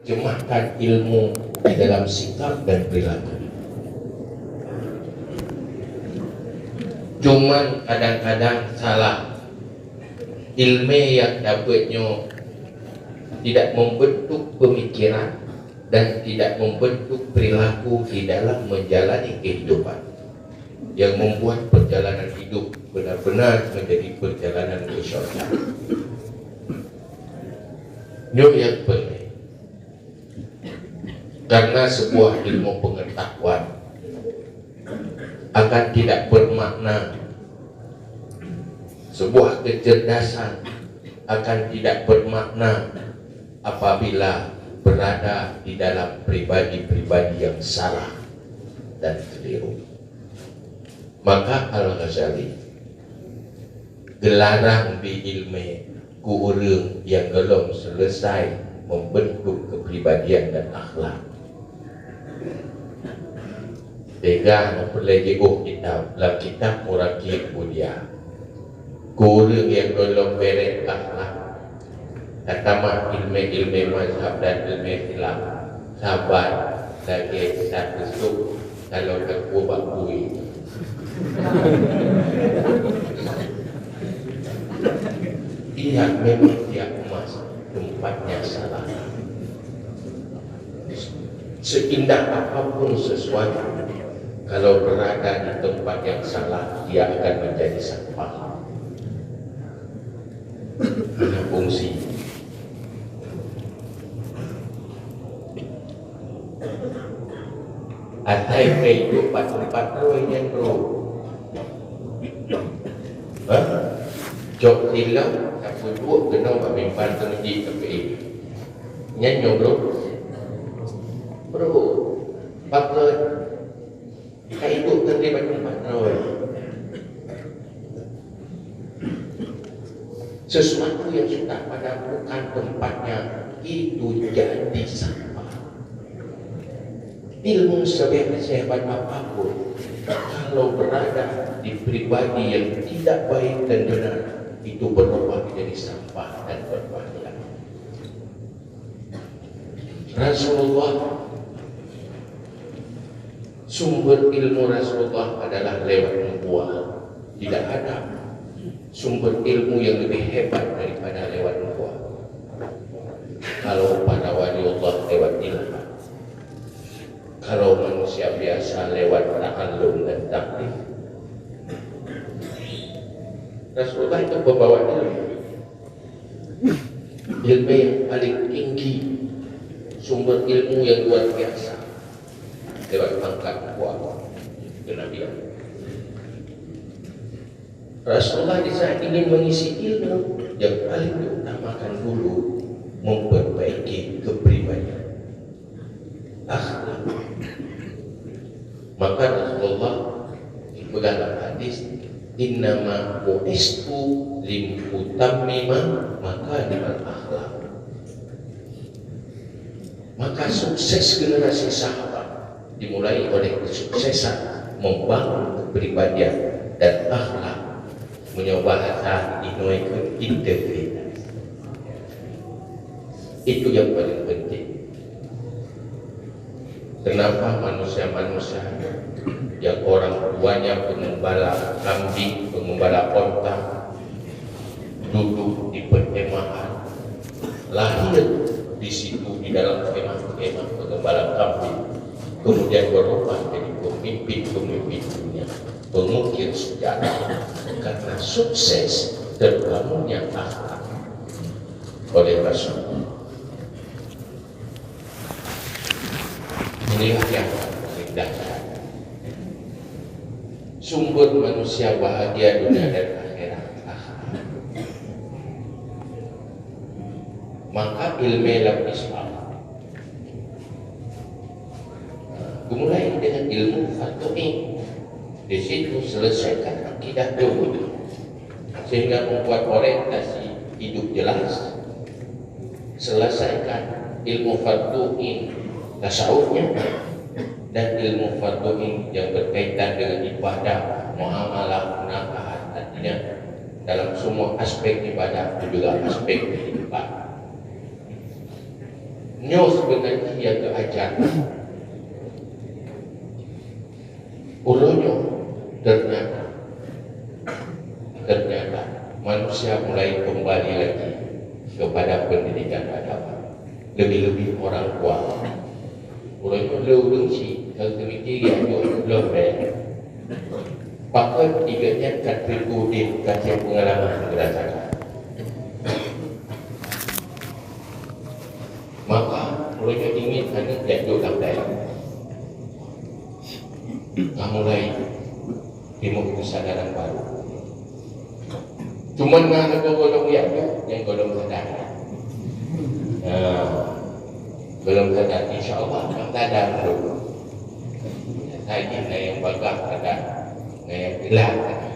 menerjemahkan ilmu di dalam sikap dan perilaku. Cuman kadang-kadang salah. Ilmu yang dapatnya tidak membentuk pemikiran dan tidak membentuk perilaku di dalam menjalani kehidupan, yang membuat perjalanan hidup benar-benar menjadi perjalanan ke syurga. Ini yang penting, karena sebuah ilmu pengetahuan akan tidak bermakna, sebuah kecerdasan akan tidak bermakna apabila berada di dalam pribadi-pribadi yang salah dan keliru. Maka Al-Ghazali gelarang di ilmu ku urang yang belum selesai membentuk kepribadian dan akhlak. Tiga pelajari kitab, dalam kitab Murakib Budia, ku urang yang belum beres akhlak, kata ilmu mazhab dan ilmu khilaf, sabar lagi satu sup kalau aku bakui. Ia memang dia emas, tempatnya salah. Seindah apapun sesuatu, kalau berada di tempat yang salah, dia akan menjadi sampah. Ada fungsi. Atai itu 4 yang bro. Jok hilang, aku dua kena buat mimpan terjadi KPI. Nyanyi bro, pakai kayak itu terlibat 4 sesuatu yang sudah pada bukan tempatnya itu jadi sampah. Ilmu sehebat apapun, kalau berada di pribadi yang tidak baik dan benar, itu berubah menjadi sampah dan berbahaya. Rasulullah, sumber ilmu Rasulullah adalah lewat nubuah. Tidak ada sumber ilmu yang lebih hebat daripada lewat nubuah. Kalau para waliullah lewat ilmu, kalau manusia biasa lewat ta'allum dan taklif. Rasulullah itu membawa ilmu yang paling tinggi, sumber ilmu yang luar biasa lewat pangkat nubuah kenabian. Rasulullah di saat ingin mengisi ilmu, yang paling diutamakan dulu memperbaiki kepribadian, akhlak. Maka Rasulullah dalam hadis, innama bu'istu limutammima makarimal akhlak. Maka sukses generasi sahabat dimulai oleh kesuksesan membangun kepribadian dan akhlak, menyobahkan integritas. Itu yang paling penting. Kenapa manusia-manusia yang orang tuanya pengembala kambing, pengembala onta, duduk di perkemahan, lahir di situ di dalam kemah-kemah pengembala kambing, kemudian berubah jadi pemimpin-pemimpin dunia, pengukir sejarah, karena sukses terbangunnya akhlak oleh Rasulullah. Inilah yang paling dahsyat. Sumber manusia bahagia dunia dan akhirat. Maka ilmu dalam Islam dimulai dengan ilmu fatuhi. Di situ selesaikan akidah dulu, sehingga membuat orientasi hidup jelas. Selesaikan ilmu fatuhi tasawufnya dan ilmu fardhu yang berkaitan dengan ibadah, muamalah, nakahat, artinya dalam semua aspek ibadah dan juga aspek kehidupan. Nyo sebenarnya yang keajar. Ulunyo ternyata manusia mulai kembali lagi kepada pendidikan agama. Lebih-lebih orang tua. Ulunyo lewung si kalau demikian yo lebih. Pakai tiganya kategori kasih pengalaman berdasarkan. Maka mereka ingin ada jatuh dalam mulai timbul kesadaran baru. Cuma nak golong yang golong sadar. Golong sadar insya Allah yang sadar dulu. Saya yang bagus sadar, yang gelap sadar.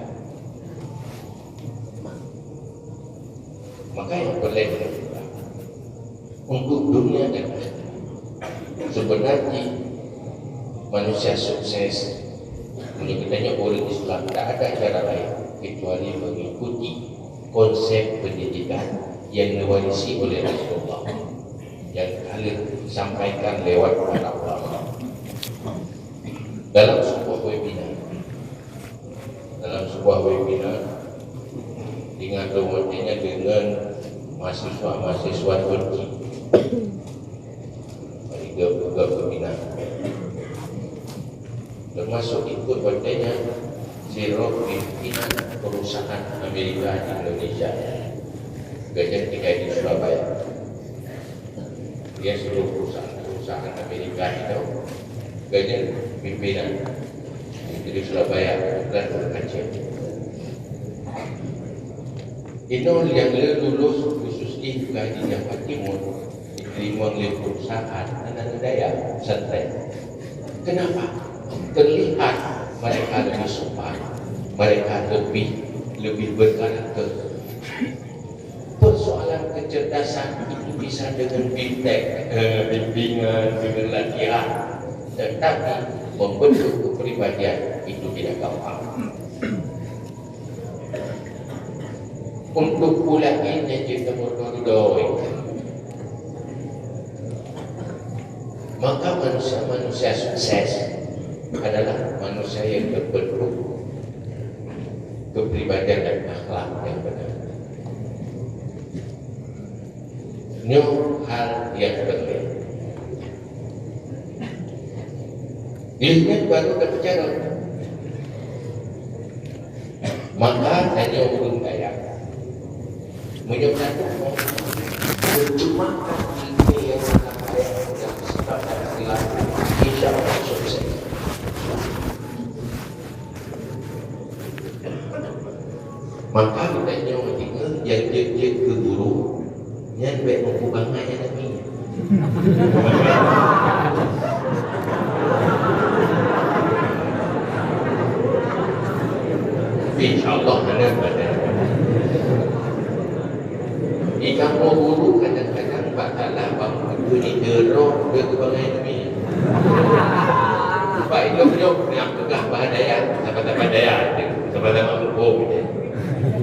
Maka yang boleh untuk dunia dan akhirat. Sebenarnya manusia sukses menyebutnya orang Islam tak ada cara lain kecuali mengikuti konsep pendidikan yang diwarisi oleh Rasulullah yang Khalid sampaikan lewat para ulama dalam sebuah webinar dengan kemudiannya dengan mahasiswa Turki juga webinar termasuk ikut bertanya Zero pimpinan perusahaan Amerika di Indonesia gajah tiga di Surabaya. Dia seluruh perusahaan Amerika itu gajah pimpinan di Surabaya dan Aceh. Itu yang lulus khusus di Jawa Timur diterima oleh perusahaan anak daya pesantren. Kenapa? Terlihat mereka lebih sopan, mereka lebih berkarakter. Persoalan kecerdasan itu bisa dengan bimbingan, dengan latihan, tetapi membentuk kepribadian itu tidak gampang. Untuk pula ini kita berdua, maka manusia sukses adalah manusia yang berbentuk kepribadian dan akhlak yang benar. Ini hal yang penting. Dirinya baru terbicara. Maka hanya urung daya menyebabkan berjumakan ini yang kaya yang sifatnya perilaku insya Allah sukses. Maka kita nyawa tinggal yang dia ke guru yang baik menghubungnya lagi. Insya Allah benar-benar. Jika mau guru kadang-kadang bakalah bangun ini derok dia kebangai demi. Baik jom yang pegah bahadaya, sahabat-sahabat daya, sahabat-sahabat hukum.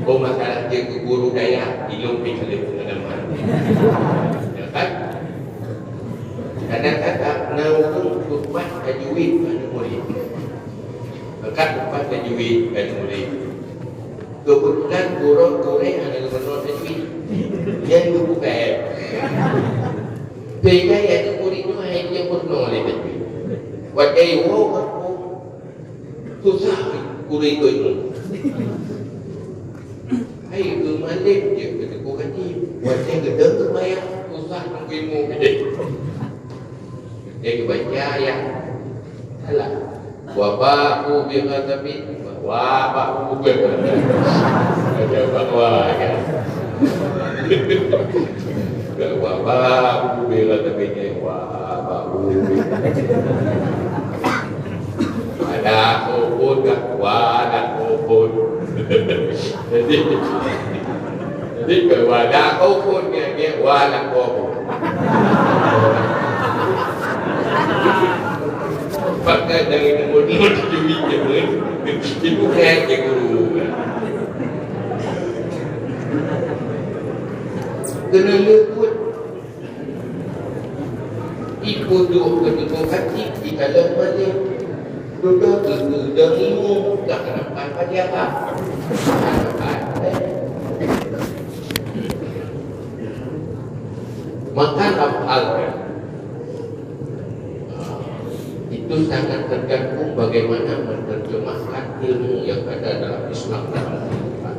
Oh masalah dia ke guru daya, ilmu pilih pengalaman. Ya kan? Kadang-kadang naung kuat tajwid pada murid. Dekat kuat tajwid pada murid. Kebetulan guru ada gubernur tajwid. Yang bukan. Sehingga yang murid itu hanya yang gubernur tajwid. Wajah wow susah guru itu. Hai kemalik je kata kau kati wajah gedeng kebayang susah ilmu gede. Dia kebaca ayat salah. Waba'u bighadabin waba'u bighadabin. Ada bahwa kan. Waba'u bighadabin waba'u bighadabin. Ada kubur tak ada kubur. Jadi kewadah kau pun dia wadah kau pun. Pakai dengan modal tujuh jam itu kayak guru. Kena luput. duduk berduduk hati di dalam balik duduk berduduk ilmu tak nampak apa dia apa maka hal itu sangat tergantung bagaimana menerjemahkan ilmu yang ada dalam Islam dalam kehidupan.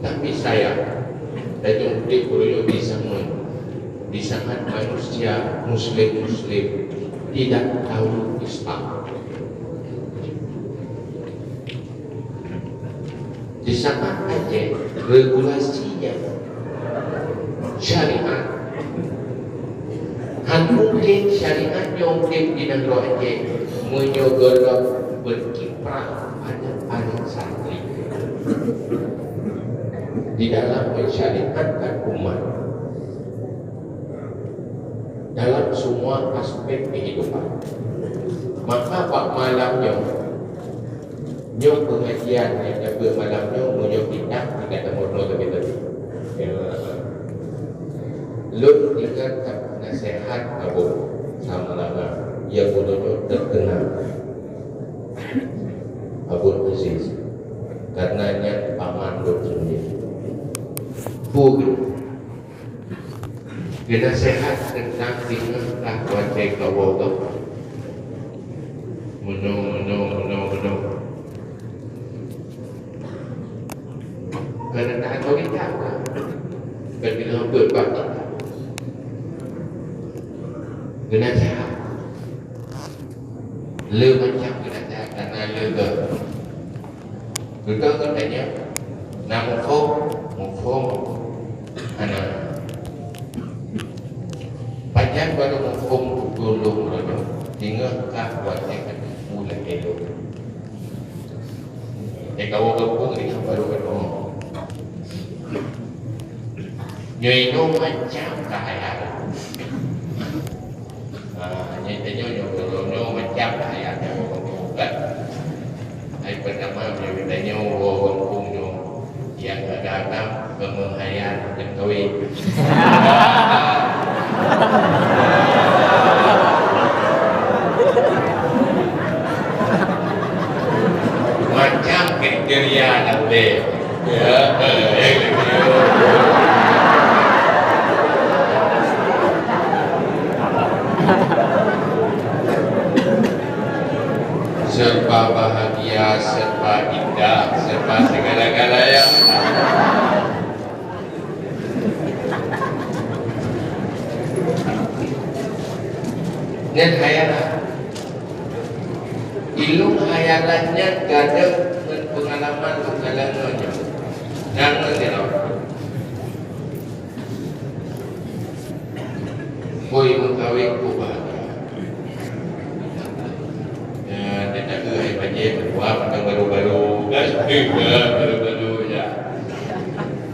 Tapi saya dan Budi di saat manusia Muslim tidak tahu Islam, di saat aja regulasinya syariat, mungkin syariat yang mungkin di negara aja menyogolok berkiprah pada para santri di dalam mensyariatkan umat dalam semua aspek kehidupan. Maka pak malamnya nyok pengajian yang jaga malamnya menyok tidak ada mono tapi lun tinggal tak nasihat abu sama lama yang bodohnya terkenal Abu Aziz karenanya paman dokternya pun dia nasihat tentang tingkah wajah kau tu menung kerana tak tahu kita kan bila hampir batin kena sehat le macam kena sehat kerana le ke katanya nak mufum anak panjang baru mufum tolong rono hingga kah wajah mulai elok kau berpung ini baru kena nyoino macam kahayal nyatanya nyono macam kahayal yang bukan hari pertama dia tanya wong yang ada pemengayaan dan kawin macam kriteria nanti serba bahagia, serba indah, serba segala-galanya. Dan hayalan, ilmu hayalannya gada pengalaman pengalamannya. Jangan dia. Boy mengkawin ku bahagia. Wah, baru-baru baru-baru ya.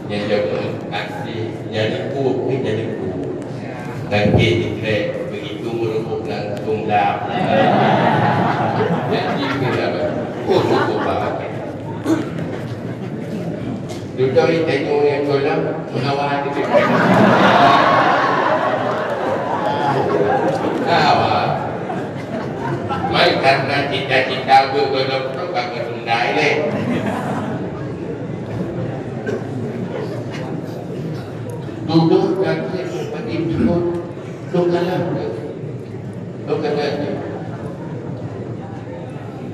Yang jangan nanti jadi ku. Nanti dikira begitu merubuk langsung dah. Jadi kita cukup bahagia. Duduk di tengok yang kolam mengawal di sini. Awal. Mai karena cita-cita belum tercapai tundai le. Duduk dan seperti itu, lokalan.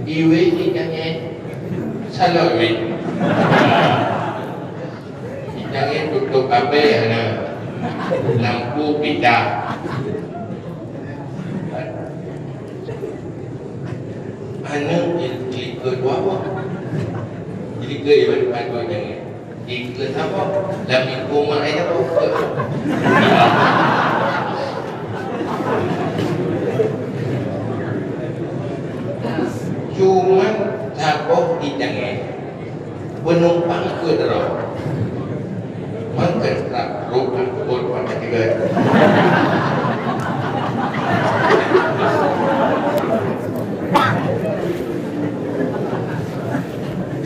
Iwe ikannya salah iwe. Ikannya tutup kabe ada lampu pita. Anak jadi kedua apa? Jadi ke yang baru jangan. Ikut apa? Dalam kumar aja apa? Cuma takoh di jangan. Penumpang ke terus. Makan tak lupa pun pada tiga.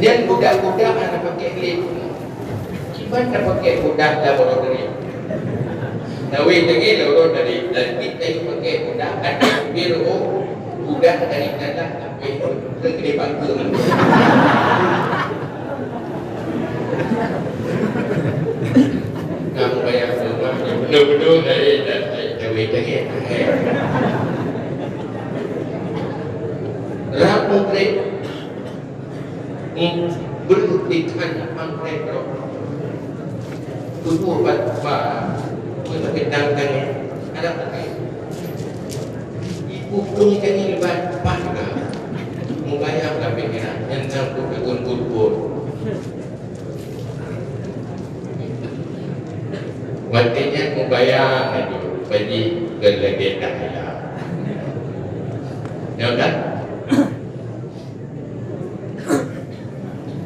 Dan budak-budak anak pakai lift. Gimana pakai budak dalam motor ini? Nawi lagi loro dari kita yang pakai udah ada biru udah dari tanah sampai ke gede bangku. Kamu bayar rumahnya betul-betul dari Nawi lagi. Rabu krep berhentikan pangkrep tubuh bapak mengendangkan ada pakai ibu punya kami lebat pada membayar lah pikiran yang campur kebun-kebun waktunya membayar itu bagi kelegenda ya kan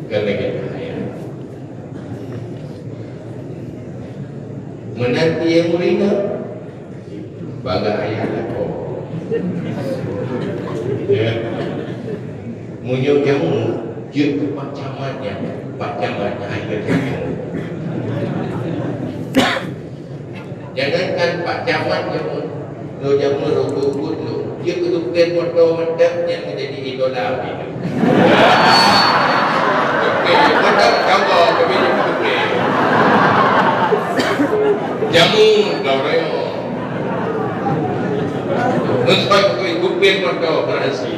kelegenda menanti yang merina bagai ayah lako ya munyuk jamu dia pak camatnya ayah jamu jangankan pak camat jamu lo jamu lo gugut lo dia kedudukan motor mendap yang menjadi idola itu oke motor kau kebini oke jamu gaureo untuk ikupin motor berhasil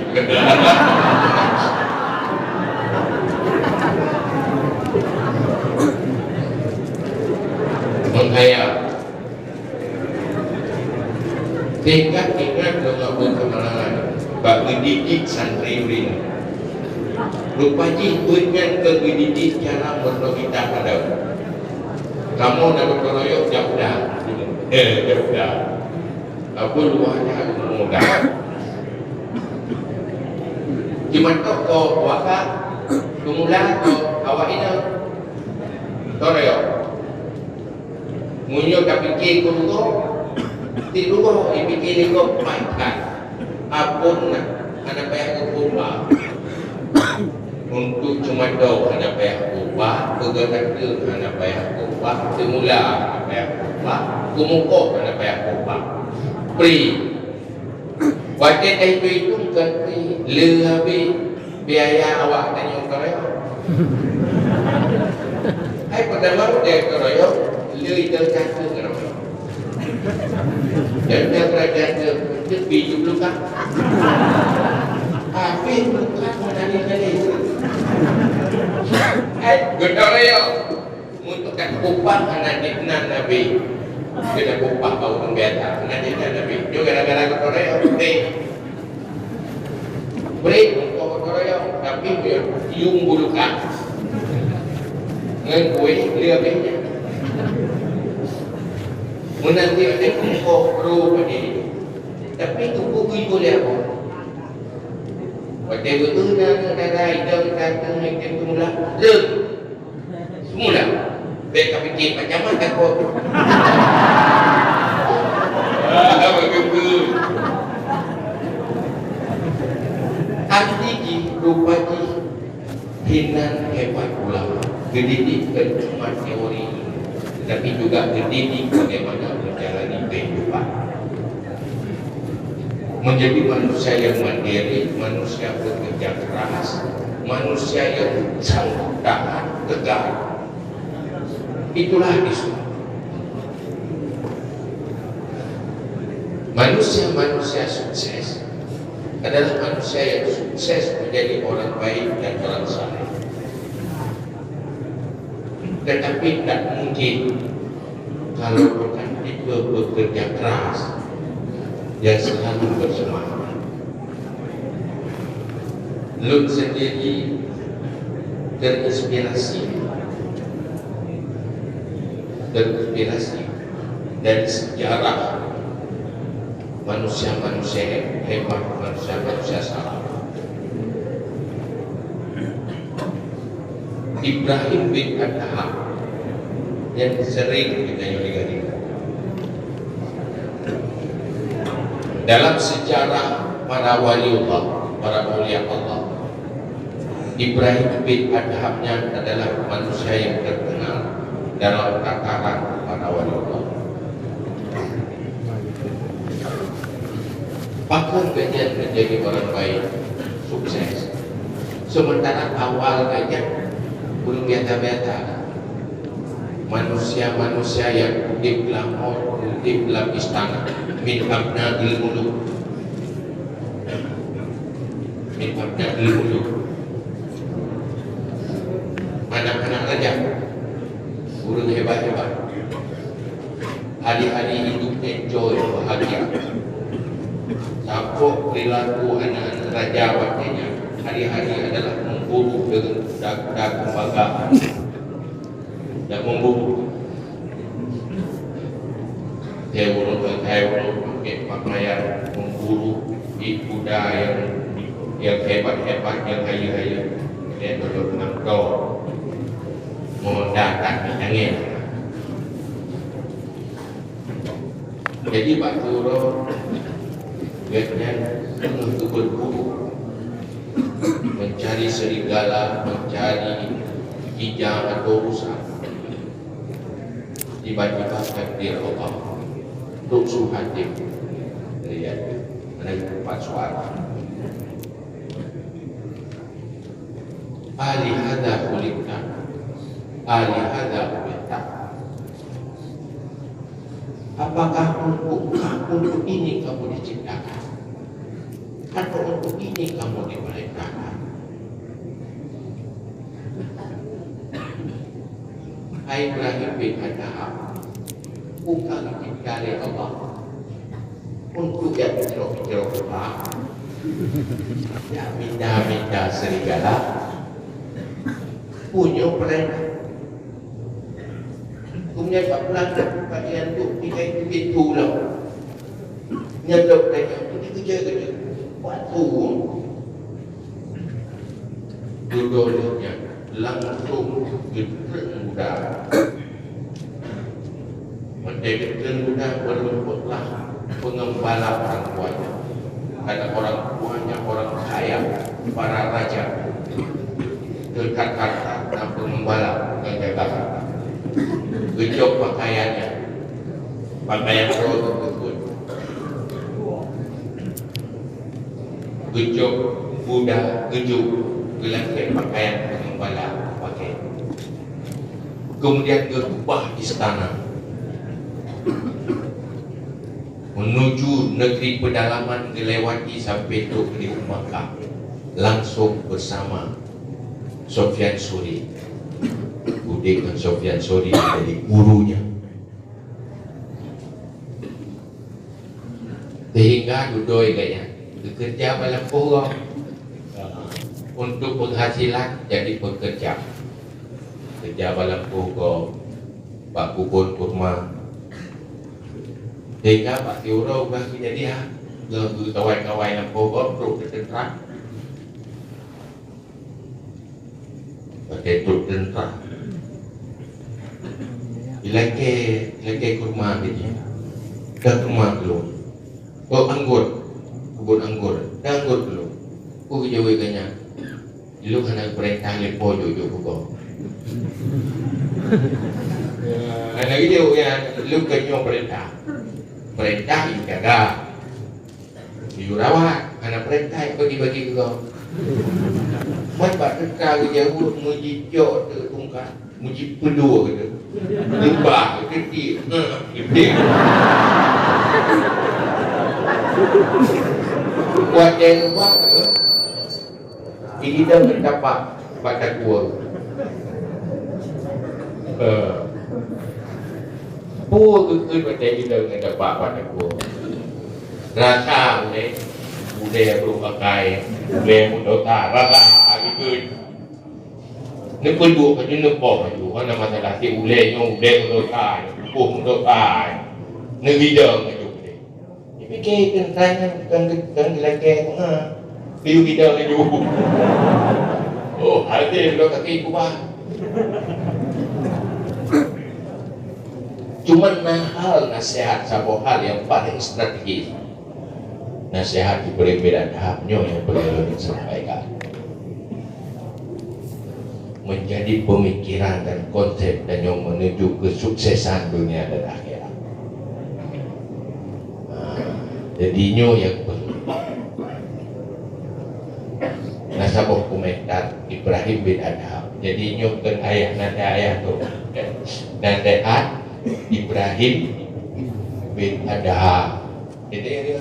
menghaya tingkat lo ngabun kemalangan bagi didik santri urin rupaji duitnya ke didik cara berlogika ada kamu dapat keroyok jauh dah jauh dah aku luahnya mudah cuma kok waka kumula kok awak ini keroyok munyo kapikir kuruko tiruko ipikir ko mainkan apun anak payah kukupa untuk cuma do anak payah kukupa bergerak ke anak payah kukupa semula anak payah kukupa kumuko anak payah kukupa pri wajah itu kan lebih biaya awak tanya keroyok hai pertama dia keroyok lebih terjatuh keroyok dan dia kerajaan itu biju belukang tapi belukang menari-nari keroyok untuk kupang anak diknan Nabi kita kupang bau pembiata anak diknan Nabi juga gara-gara keroyok beri untuk keroyok tapi yung belukang dengan kue lebihnya menanti ada kok ro pada tapi itu buku boleh apa pada itu dah itu kata itu mula semula baik fikir macam mana kok begitu arti rupaji hinan hebat ulama gedidik cuma teori tapi juga gedidik bagaimana menjalani kehidupan menjadi manusia yang mandiri, manusia bekerja keras, manusia yang sanggup tahan tegar. Itulah Islam. Manusia-manusia sukses adalah manusia yang sukses menjadi orang baik dan orang saleh. Tetapi tak mungkin kalau bukan tipe bekerja keras yang selalu bersemangat. Lut sendiri terinspirasi dari sejarah manusia-manusia hebat, manusia-manusia saleh. Ibrahim bin Adham yang sering kita ingat dalam sejarah para waliullah, para mulia Allah, Ibrahim bin Adhamnya adalah manusia yang terkenal dalam tataran para waliullah. Pakun kalian menjadi orang baik, sukses. Sementara awal kalian belum biasa-biasa. Manusia-manusia yang hidup glamor, hidup dalam istana, min abna'il muluk, min abna'il muluk, anak-anak raja, burung hebat-hebat, hari-hari hidup enjoy, bahagia. Sapok perilaku anak-anak raja waktunya hari-hari adalah memburu dengan budak-budak kebanggaan dan memburu. Hewan pakai pakaian memburu budak yang hebat-hebat, yang kaya-kaya. Dia duduk dengan kau mendatang angin. Jadi Pak Turo biasanya itu berburu, mencari serigala, mencari kijang atau rusa. Tiba-tiba takdir Allah untuk suhatim lihat ada 4 suara. Ali hadza khuliqta, ali hadza khuliqta. Apakah untuk ini kamu diciptakan? Atau untuk ini kamu diperintahkan? Hai Ibrahim bin Adham, bukan diciptakan Allah untuk yang berjauh-jauh Allah, yang minta-minta serigala, punya perintah. Kemudian 14 bagian tu kita itu pintu lah. Nyadap tanya tu kerja-kerja. Waktu duduknya langsung getren muda. Menteri getren muda berluputlah pengembala orang tuanya. Karena orang tuanya orang kaya, para raja. Dekat harta dan pengembala bukan jaga harta. Gejok pakaiannya, pakaian roh tersebut. Gejok muda, gejok gelap pakaian pengembala pakai. Kemudian berubah istana menuju negeri pedalaman, dilewati sampai ke Makkah, langsung bersama Sofyan Suri. Budi dengan Sofyan Suri jadi gurunya. Sehingga dudoi kayaknya bekerja dalam pura untuk penghasilan, jadi pekerja. Kerja dalam pura, Pak Kubun kurma. Sehingga Pak Tiuro ubah jadi kawan-kawan dalam pura untuk tentera. Pakai truk tentera. Lagi kurma ini, dah kurma belum? Oh anggur, kebun anggur, dah anggur belum? Oh jauh kanya, lu kena perintah lepo jauh kau. Karena gitu ya, lu kena perintah itu jaga, itu rawat, karena perintah bagi-bagi kau. Mat kau jauh muji jauh tu tungkat, muji pedua gitu. Lupa, kecil, gede. Buat yang lupa, ini dah mendapat pada gua. Pua kekun pada ini dah mendapat pada gua. Rasa boleh belum pakai, boleh mudota, rasa kekun. Nếu quên buộc phải chứ nước bỏ phải đủ hơn là mà là thì ule một đôi tài buộc một đôi tài nếu đi đường là đủ đi cái kê cần cần là kê cũng đi đường là đủ. Hãy tìm được kaki của ba. Cuma hal nasihat satu hal yang paling strategis. Nasihat di berbeda tahapnya yang perlu disampaikan. Menjadi pemikiran dan konsep dan yang menuju kesuksesan dunia dan akhirat. Jadinya yang perlu Nasabuh komentar Ibrahim bin Adham. Jadi nyukeun ayah nanti ayah tuh. Nanti Ibrahim bin Adham. Jadi dia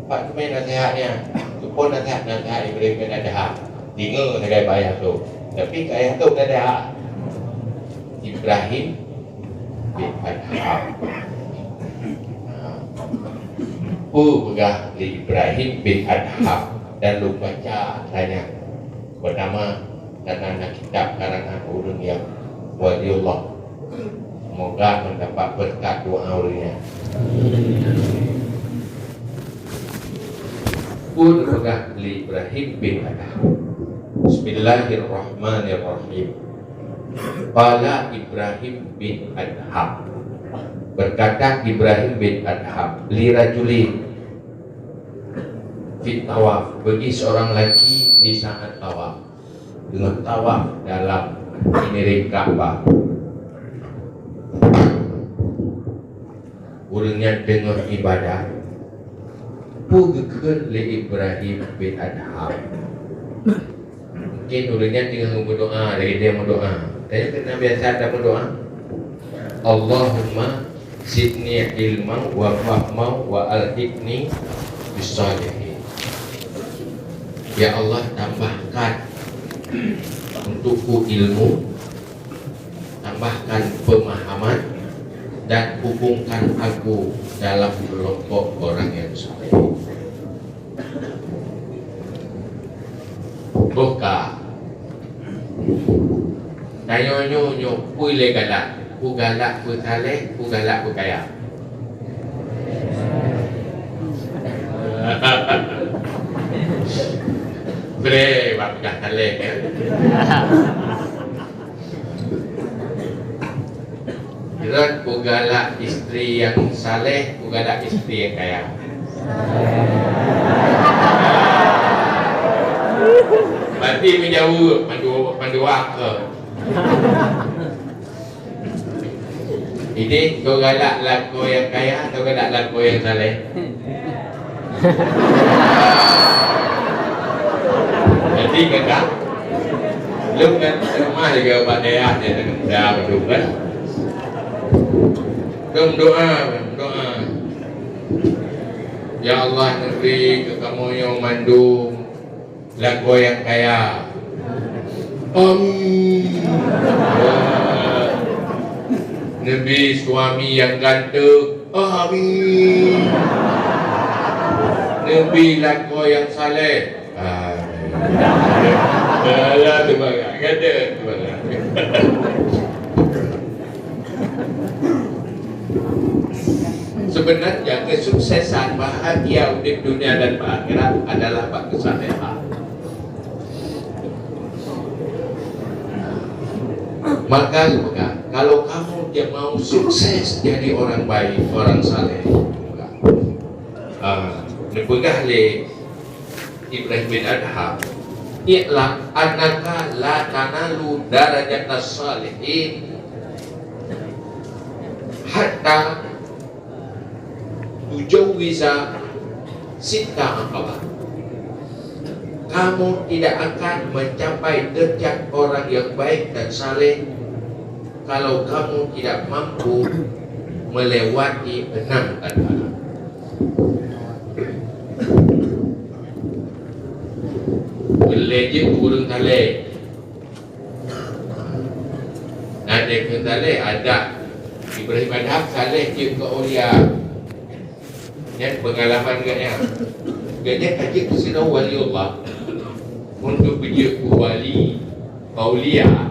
Pak main nasihatnya. Supon nasihat Ibrahim bin Adham. Tinggal negara bayar tu. Tapi ayah tu ada Ibrahim bin Adham. Pegah di Ibrahim bin Adham dan lu baca tanya bernama dan anak kitab karangan urun yang waliullah. Semoga mendapat berkat doa urunnya. Pun pegah di Ibrahim bin Adham. Bismillahirrahmanirrahim. Qala Ibrahim bin Adham. Berkata Ibrahim bin Adham li rajulin fit tawaf, bagi seorang lelaki di saat tawaf, dengan tawaf dalam mengiring Ka'bah. Urangnya dengar ibadah pugekeun li Ibrahim bin Adham. Mungkin urangnya tinggal berdoa, lagi dia berdoa. Tanya kena biasa ada berdoa. Allahumma zidni ilman wa fahman wa alhiqni bisalihin. Ya Allah, tambahkan untukku ilmu, tambahkan pemahaman, dan hubungkan aku dalam kelompok orang yang saleh. Buka Nyo puile galak, ku galak ku saleh, ku galak ku kaya. Bre, bab dah saleh kan. Kira ku galak isteri yang saleh, ku galak isteri yang kaya. Berarti menjauh pandu ke. Ini kau galak laku yang kaya atau galak laku yang saleh? Jadi kakak belum kan rumah juga Pak Dea dia dah berdoa. Doa. Ya Allah, negeri ke kamu yang mandung laku yang kaya. Amin. Nabi suami yang ganteng. Amin. Nabi laku yang saleh. Amin. Alah tu bang, kata tu bang. Sebenarnya kesuksesan bahagia di dunia dan akhirat adalah bab kesalehan. Maka kalau kamu dia mau sukses jadi orang baik, orang saleh, dipegah oleh Ibrahim bin Adham, i'lam annaka la tanalu darajatas salihin hatta tujawwiza sita aqabah. Kamu tidak akan mencapai derajat orang yang baik dan saleh kalau kamu tidak mampu melewati 6 adalah. Boleh je kurang taleh. Ada ke taleh, ada. Ibrahim Adham saleh je ke Aulia. Yang pengalaman katnya. Katanya kaji kesenau waliullah. Untuk pergi ke wali Aulia,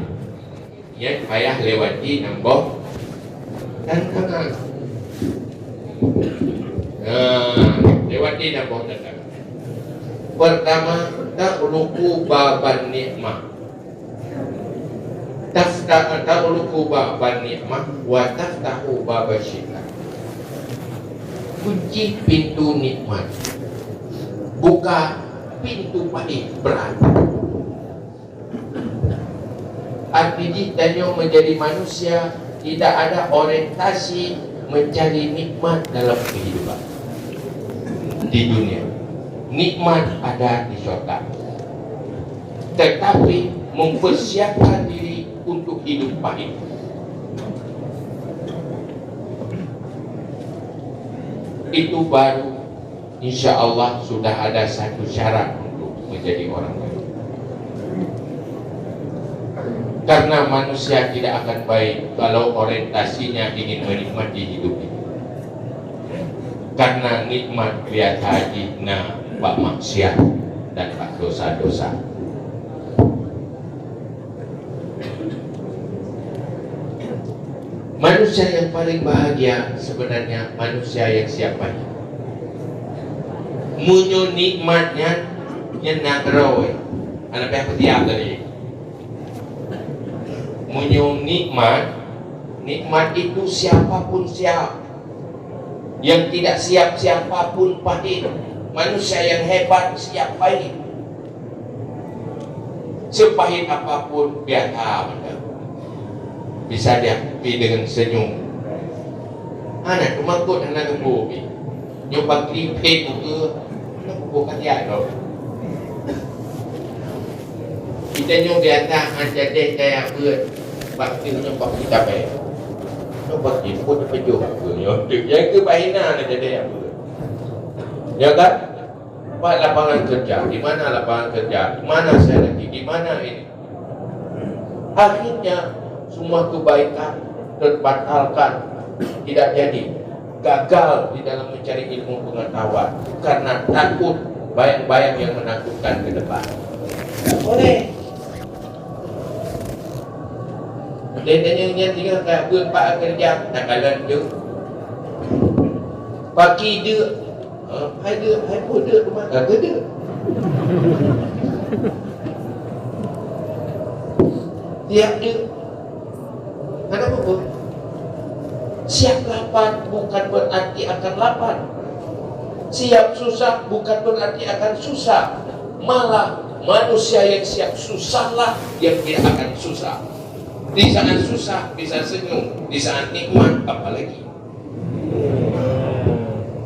yang payah lewati nambah tantangan. Lewati nambah tantangan. Pertama, ta'luku baban nikmah. Ta'luku baban nikmah wa taftahu baban syaitan. Kunci pintu nikmat, buka pintu pahit berat. Artinya menjadi manusia tidak ada orientasi mencari nikmat dalam kehidupan di dunia. Nikmat ada di surga. tetapi mempersiapkan diri untuk hidup pahit. Itu baru insya Allah sudah ada satu syarat untuk menjadi orang baik. Karena manusia tidak akan baik kalau orientasinya ingin menikmati hidup ini. Karena nikmat lihat haji bak maksiat dan bak dosa-dosa. Manusia yang paling bahagia sebenarnya manusia yang siap baik. Munyo nikmatnya nyenak rawe. Anak pihak tiap tadi. Munyo nikmat itu siapapun siap. Yang tidak siap siapapun pahit. Manusia yang hebat siap pahit. Sepahit apapun biasa bisa dihadapi dengan senyum. Anak kemakut anak lembu nyoba kripik ke bukan dia dong. Kita nyoba biasa jadi kayak buat waktu nyoba kita baik. Nyoba kita pun pejuh ke nyoba. Yang ke bahina jadi apa? Ya kan? Pak lapangan kerja, di mana lapangan kerja? Di mana saya lagi? Di mana ini? Akhirnya semua kebaikan terbatalkan, tidak jadi, gagal di dalam mencari ilmu pengetahuan karena takut bayang-bayang yang menakutkan ke depan. Tak boleh. Dia tinggal kayak berpak kerja, tak kalah dia. Pagi dia, hai pun dia rumah, tak ada. Tiap dia. Kenapa pun? Siap lapar bukan berarti akan lapar. Siap susah bukan berarti akan susah. Malah manusia yang siap susahlah yang tidak akan susah. Di saat susah bisa senyum, di saat nikmat apalagi.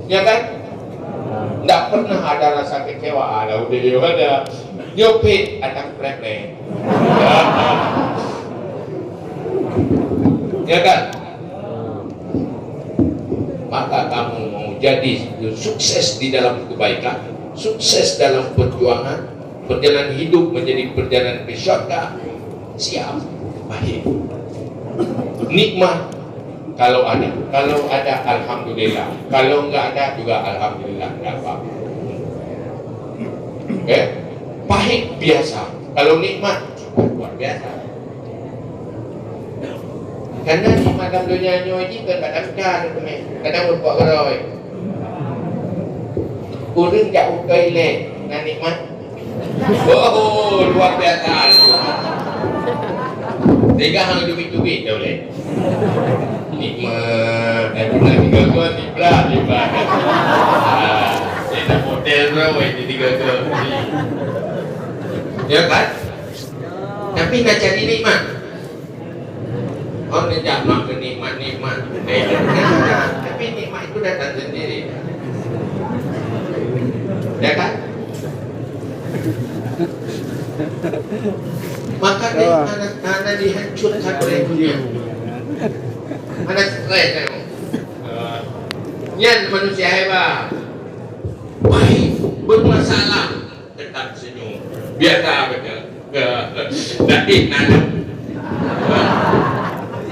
Ya kan? Tidak pernah ada rasa kecewa. Ada nyopit anak prepe. Ya kan? Maka kamu mau jadi sukses di dalam kebaikan, sukses dalam perjuangan, perjalanan hidup menjadi perjalanan ke syurga, siap baik. Nikmat kalau ada alhamdulillah, kalau enggak ada juga alhamdulillah, enggak apa-apa. Pahit biasa, kalau nikmat luar biasa. Karena di malam dunia ini kadang-kadang berbuat gerai. Urang jauh toilet dengan nikmat. Oh, luar biasa. Tiga hang dubit-dubit boleh. Nikmat. Bulan 3 bulan libra. Saya nak hotel rawai di 3 bulan. Ya kan? Tapi nak cari nikmat. Orang tidak makan nikmat. Tapi nikmat itu datang sendiri. Ya kan? Maka anak dihancurkan oleh dunia. Anak stres tengok. Nyan manusia hebat. Baik, bermasalah tetap senyum. Biasa betul. Tapi nanti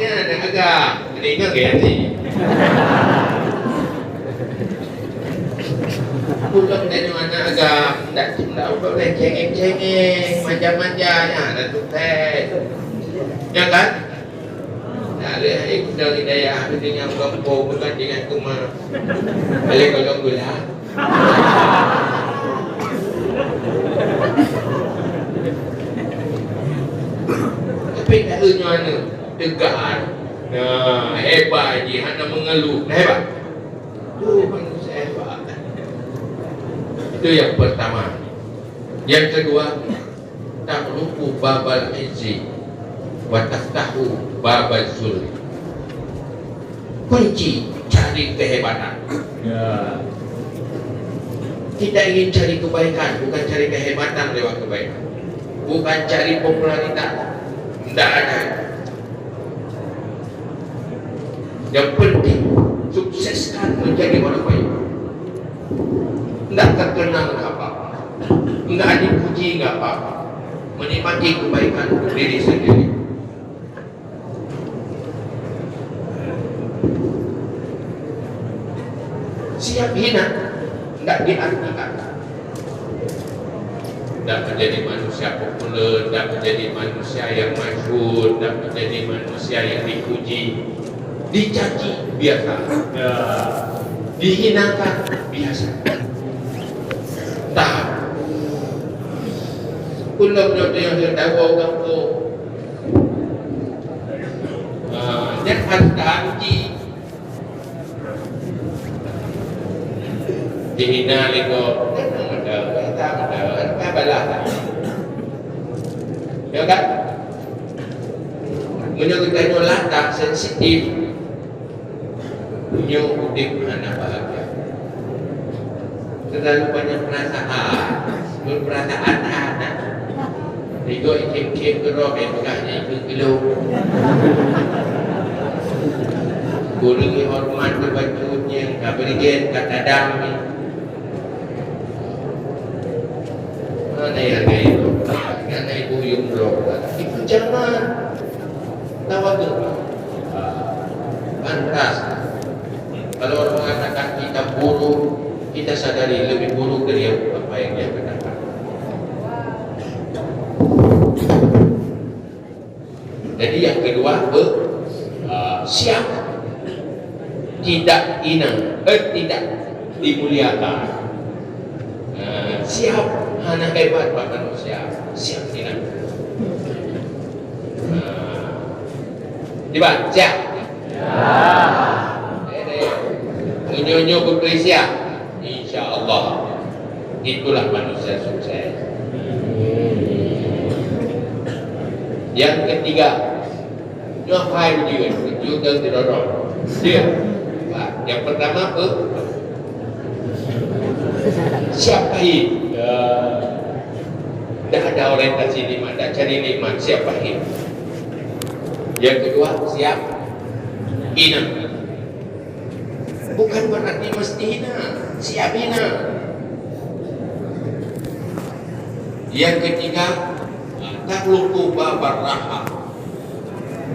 ada agak ingat gaya ni. Pulang dari mana agak tak boleh cengeng manja-manjanya ada tukar. Ya kan? Ada ikut dari daya dengan kampung bukan dengan rumah. Balik kalau gula. Tapi tak ada mana. Tegar, hebat je, hanya mengeluh, hebat. Itu manusia hebat. Itu yang pertama. Yang kedua, tak lupu babal izzi, wa taftahu babal zulmi. Kunci cari kehebatan. Kita ingin cari kebaikan, bukan cari kehebatan lewat kebaikan. bukan cari popularitas. Tidak ada. Yang penting sukseskan menjadi orang baik. Tidak terkenal apa, tidak dipuji apa, menikmati kebaikan diri sendiri. Siap hina, tidak diartikan. Tidak menjadi manusia populer, tidak menjadi manusia yang masyhur, tidak menjadi manusia yang dipuji, dicaci biasa, dihinakan biasa. Tak. Pulau yang tahu orang tu, dan harta uji. Dihina lego, ada balas. Ya kan? Menurut kita latah sensitif, punya udip anak bahagia. Terlalu banyak perasaan, berperasaan anak. Ego ikim-ikim kerok, bukannya ikut-ikut. Guru hormat kebajunya, kaberigen, kata dami. Mana yang itu? Karena ibu yang berubah. Itu jangan tawa gempa. Pantas. Kalau orang mengatakan kita buruk, kita sadari lebih buruk dari apa yang dia katakan. Jadi yang kedua, siap tidak hina, tidak dimuliakan. Siap hanya hebat manusia, siap hina. Dibaca. Siap. Menyonya berkresia, insya Allah itulah manusia sukses. Yang ketiga, ngapain juga tidak dia. Yang pertama siapa ini? Dah ada orientasi nikmat, dah cari nikmat, siapa ini? Yang kedua, siap hina. Bukan berarti mesti hina, siap hina. Yang ketiga, takhluqu babar raha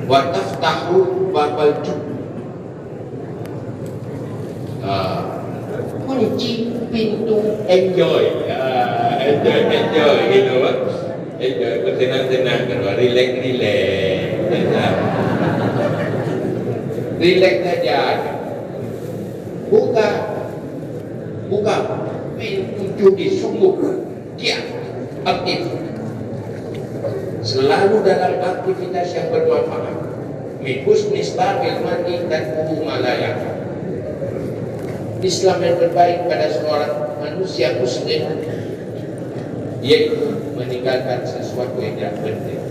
wa taftahu babal jub. Kunci pintu enjoy. Enjoy gitu. Enjoy, bertenang-tenang, relax. Relax saja. Buka pintu judi sungguh dia aktif. Selalu dalam aktivitas yang bermanfaat. Min husni islamil mar'i tarkuhu ma la ya'lam. Islam yang terbaik pada seorang manusia muslim yaitu meninggalkan sesuatu yang tidak penting.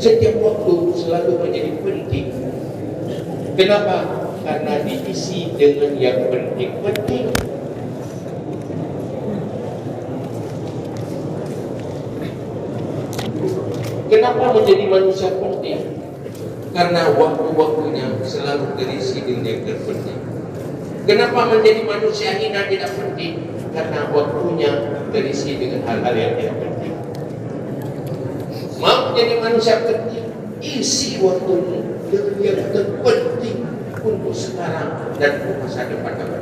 Setiap waktu selalu menjadi penting. Kenapa? Karena diisi dengan yang penting-penting. Kenapa menjadi manusia penting? Karena waktu-waktunya selalu terisi dengan yang terpenting. Kenapa menjadi manusia hina tidak penting? Karena waktunya terisi dengan hal-hal yang tidak penting. Mau menjadi manusia penting, isi waktunya dengan yang terpenting untuk sekarang dan untuk masa depan kamu.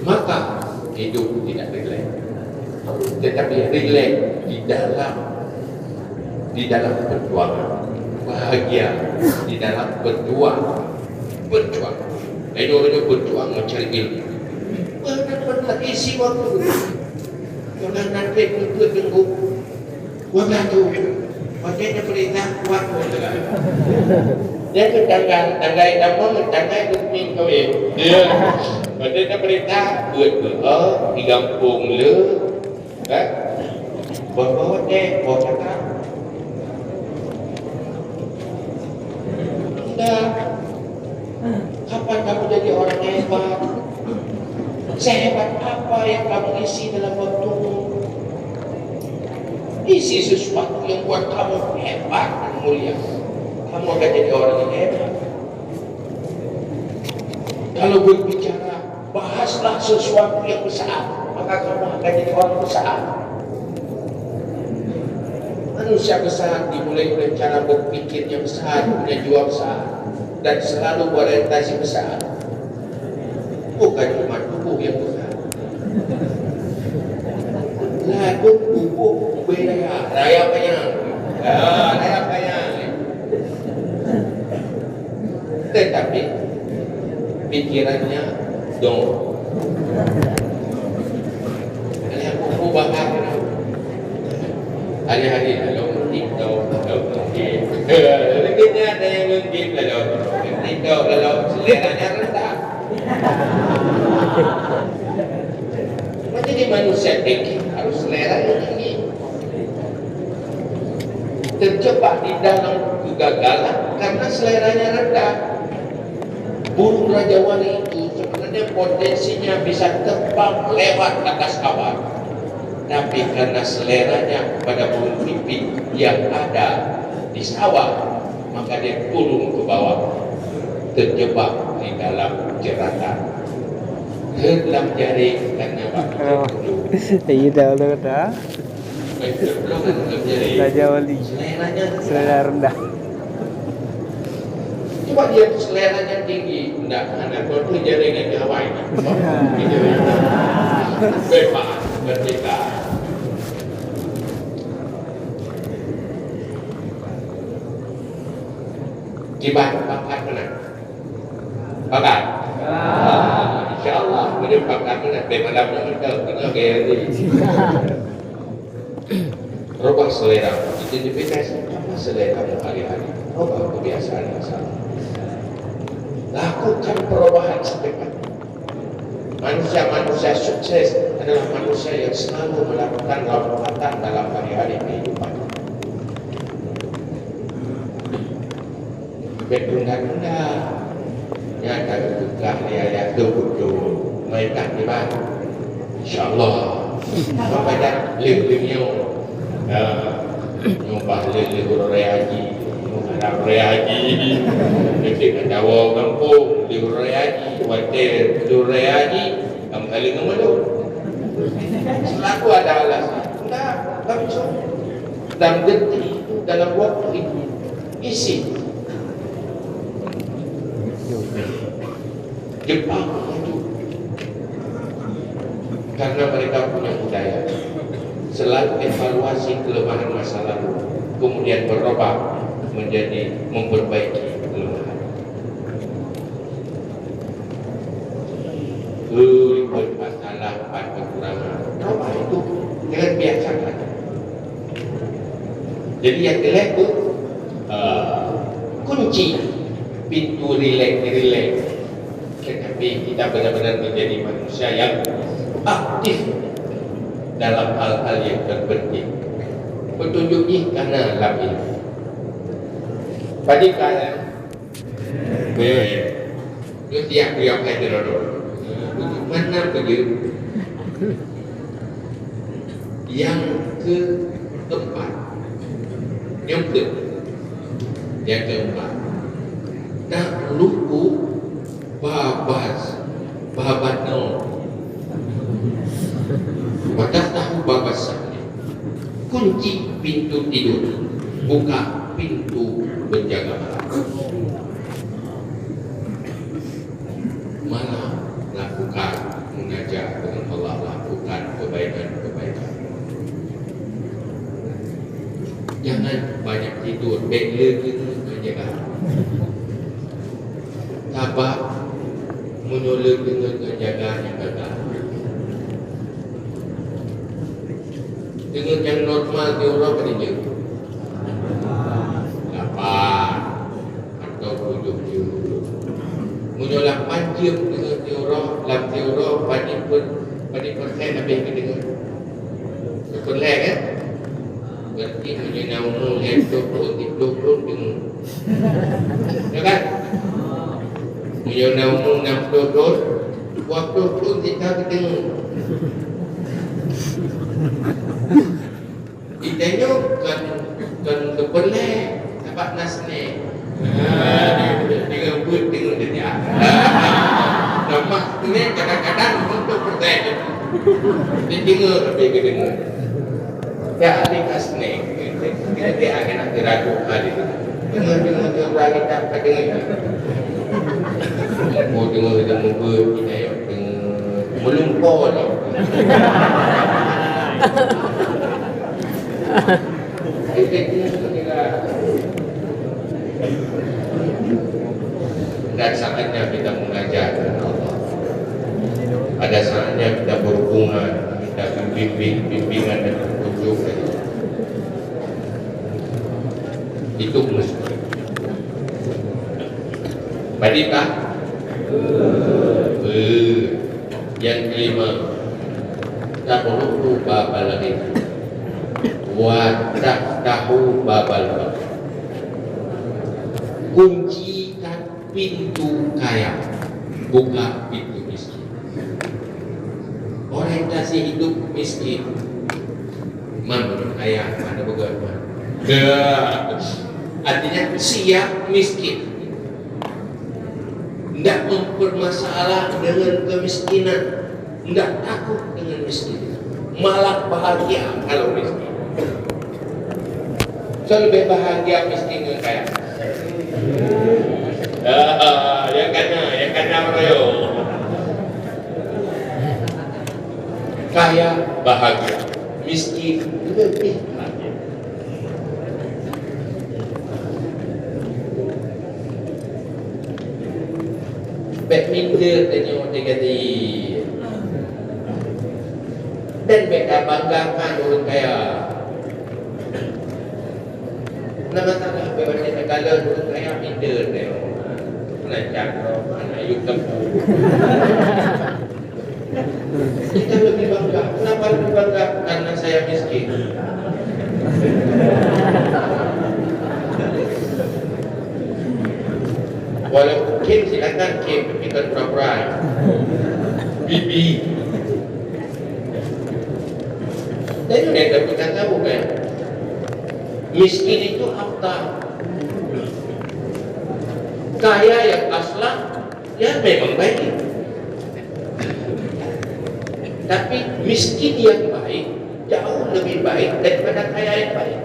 Maka hidup tidak rileks, tetapi rileks di dalam perjuangan. Bahagia di dalam berjuang. Itu berjuang mencari ilmu. Benar-benar isi waktu. Jangan nanti untuk tunggu. Waktu itu, wajahnya perintah kuat. Dia tangga itu kau ya. Wajahnya perintah buat di kampung le, kan? Bawa kata. Kapan kamu jadi orang hebat? Sehebat apa yang kamu isi dalam waktumu? isi sesuatu yang buat kamu hebat dan mulia, kamu akan jadi orang yang hebat. Kalau berbicara, bahaslah sesuatu yang besar, maka kamu akan jadi orang besar. Manusia besar dimulai oleh cara berpikirnya besar, punya jiwa besar, dan selalu berorientasi besar. Bukan cuma tubuh yang besar. Lagu tubuh beda, raya banyak, raya banyak. Tetapi pikirannya dong. Ada buku bahar. Hari-hari dalam TikTok, legitnya ada yang ngegip dalam TikTok, dalam seleranya rendah. Jadi manusia tinggi harus selera yang tinggi. Terjebak di dalam kegagalan karena seleranya rendah. Burung Raja Wali itu sebenarnya potensinya bisa terbang lewat atas awan, tapi karena seleranya pada burung pipit yang ada di sawah, maka dia turun ke bawah, terjebak di dalam jeratan. Dalam jaring karena waktu dulu. Iya dah. Raja Wali. Selera rendah. Coba dia seleranya tinggi, enggak anak itu jaringan di Hawaii. Bebas, merdeka. Kibat pangkat mana? Pangkat. InsyaAllah boleh pangkat mana? Malam kita tengah gaya ni. Rubah selera. Identifikasi apa selera hari-hari. Rubah kebiasaan yang salah. Lakukan perubahan secepatnya. Manusia-manusia sukses adalah manusia yang selalu melakukan lompatan dalam hari-hari kehidupan. Bertunda-tunda, nyata berbuka lihat betul mereka di mana? InsyaAllah. Membaca link-linknya, nyumpah link-link haji. Ada haji, kita Jawa kampung, liur haji, wajar liur haji, kamu kali ngomong selaku ada alasan, enggak, bisa. Dan detik itu dalam waktu itu isi. Jepang itu, karena mereka punya budaya, selalu evaluasi kelemahan masa lalu, kemudian berubah menjadi memperbaiki kelemahan. Bermasalah pada kekurangan, coba itu jangan biasakan. Jadi yang jelek itu kunci pintu relax. Tetapi kita benar-benar menjadi manusia yang aktif dalam hal-hal yang terpenting. Petunjuknya karena lapis. Pada kala, dia tiap kain dulu. Mana pergi? Yang keempat, yang keempat, tak lupa babat no. Batas tahu babas sakit. Kunci pintu tidur, buka pintu menjaga malam. Malam lakukan munajat dengan Allah, lakukan kebaikan. Jangan banyak tidur, bela kita menjaga. Tabak menolong dengan menjaga yang gagal. Dengan yang normal di orang kerja. Atau tujuh menyolak panjang dengan teori pada persen habis dengan perlek kan berarti menyenangkan hidup dengan ya kan menyenangkan waktu pun kita ketemu ditanya Dia dengar tapi dia dengar. Ya adik kasnek. Dia akan nak ragu kali. Dengar lagi tak dengar. Mau dengar kita yuk melumpur lah. Dan saatnya kita mengajar Allah. Ada saatnya kita berhubungan, kita bimbingan dan petunjuk. Itu mesti. Badikah? Yang kelima, tak perlu babal lagi. Wadah tahu babal. Kuncikan pintu kaya, buka pintu miskin. Orientasi hidup miskin, mana kaya, mana bagaimana? Artinya siap miskin. Tidak mempermasalah dengan kemiskinan, tidak takut dengan miskin, malah bahagia kalau miskin. So lebih bahagia miskin dengan kaya. Yang kena bro. Kaya bahagia, miskin lebih bahagia. Badminton tanya dia kata dan beda banggakan orang kaya. Nama tak bebasnya negara orang kaya pinter dia. Lancar anak yuk tempuh. Kita lebih bangga. Kenapa lebih bangga? Karena saya miskin. Walaupun Kim silakan Kim, kita pura-pura Bibi. Dan yang kita bukan tahu kan, miskin itu apa? Kaya yang aslah, ya memang baik. Tapi miskin yang baik jauh lebih baik daripada kaya yang baik.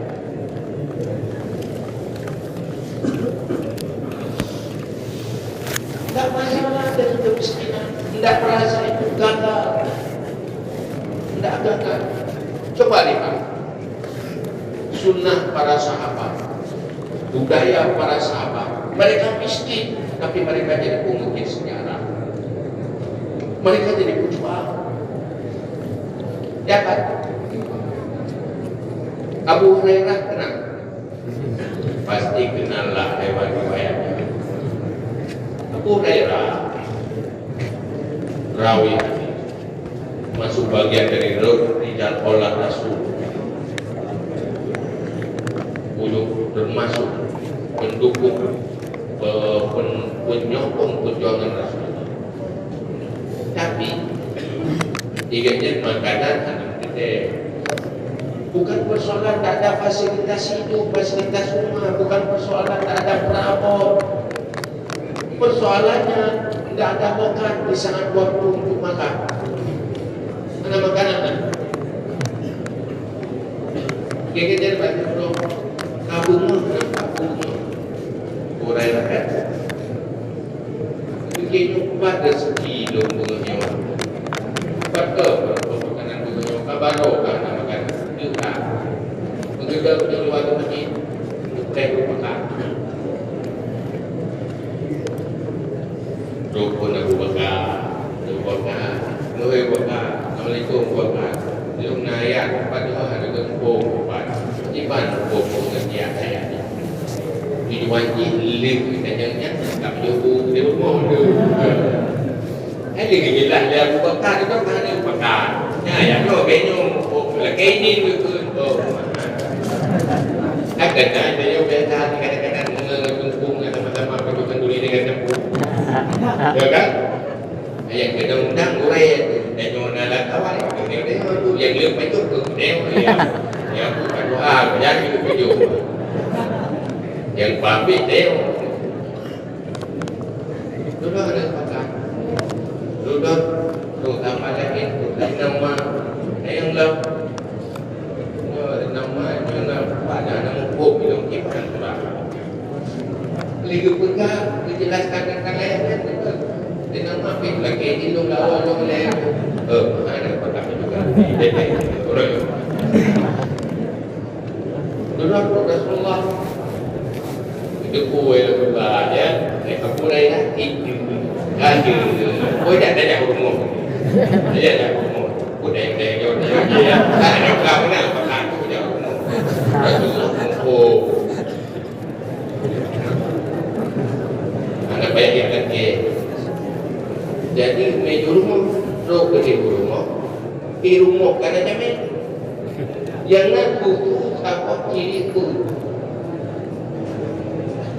Tidak masalah dari kemiskinan, tidak merasa itu gagal, tidak gagal. Coba lihat sunnah para sahabat, budaya para sahabat. Mereka miskin, tapi mereka jadi pengukir sejarah. Mereka jadi pejuang. Ya kan? Abu Hurairah kenal? Pasti kenallah lewat riwayatnya. Abu Hurairah rawi masuk bagian dari rijal olah Rasul, termasuk pendukung penyokong perjuangan Rasul. Tapi diganya makanan anak kita bukan persoalan tak ada fasilitas hidup, fasilitas rumah, bukan persoalan tak ada perabot. Persoalannya tidak ada makan di saat waktu untuk makan. Mana makanan kan? Kita jadi banyak bro. Kabungun, kabungun. Orang kan? Begini pada sekilo bunga pada makanan bunga kabaro kan makanan juga. Begitu di luar masjid, kita makan. Rukun Abu Bakar, Nuh Bakar, Assalamualaikum Bakar. Yung naya, pada hari kempung, iban kempung dengan dia. Diwajib link kanyangnya, tak jauh dia bermau tu. Ada gila dia Abu Bakar itu kan Abu Bakar. Ya, tu kenyum, lagi ini tu. Akan ada yang biasa kadang-kadang mengkumpul sama-sama perlukan dulu dengan tempur. Ya kan? Yang kedang-kedang urai dan nyona lah kawan dia tu yang lepas itu tu dia ya bukan doa jadi video yang pamit dia sudah ada pakai sudah terutama lagi nama Islam namanya nama hukum bilang kipan terang. Liga pegang dijelaskan tentang ayat dia nama apa lagi ini lawan oleh ada pegang juga orang dulu Rasulullah itu kue lebih banyak aku raya itu ada kue tak ada yang umum dia ada umum kue yang dia ada kau nak pegang tu dia umum Rasulullah umum anak baik yang lagi jadi meja rumah roh ke rumah di rumah kan ada meja jangan butuh apa kiri pun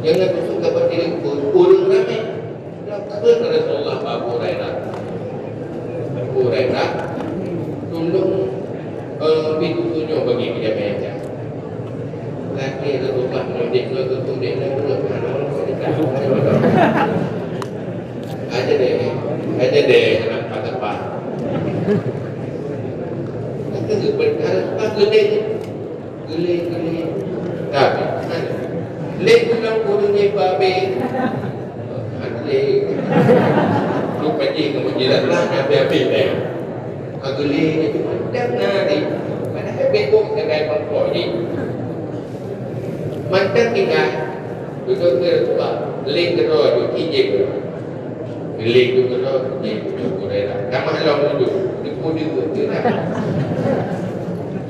jangan butuh apa kiri pun urung ramai lakukan Rasulullah Abu Hurairah tunduk pintunya bagi dia meja lagi Rasulullah menunjuk ke tunduk aja deh anak patah itu berharap gede tapi lek bilang kudunya babe le lupa je kemudian lah babe deh agile itu dah nari pada bebok dengan pokok ni mantan tinggal duduk terus lek terus dijek lek terus dijek kurang kamar long duduk duduk tidak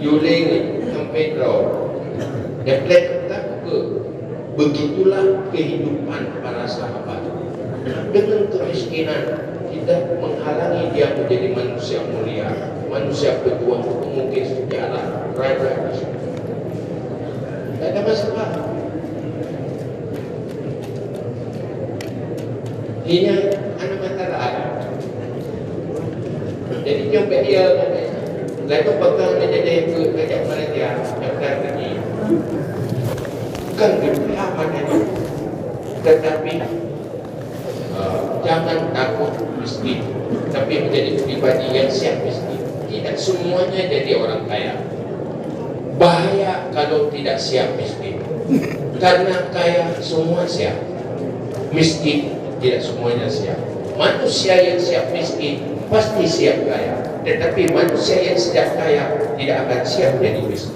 Yuling sampai draw. Deflect tak ke. Begitulah kehidupan para sahabat. Dengan kemiskinan tidak menghalangi dia menjadi manusia mulia, manusia pejuang pemungkit sejarah, raja. Tak ada masalah. Ini anak matara ada. Jadi jumpa dia. Lalu bakal menjadi kerja panitia daftar ini bukan berpihak padanya, tetapi jangan takut miskin, tapi menjadi pribadi yang siap miskin. Tidak semuanya jadi orang kaya. Bahaya kalau tidak siap miskin, karena kaya semua siap, miskin tidak semuanya siap. Manusia yang siap miskin pasti siap kaya. Tetapi manusia yang siap kaya tidak akan siap jadi miskin.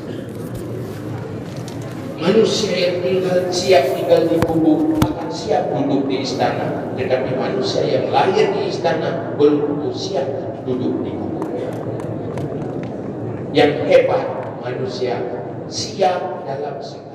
Manusia yang siap tinggal di gubuk akan siap duduk di istana. Tetapi manusia yang lahir di istana belum siap duduk di gubuknya. Yang hebat manusia siap dalam segala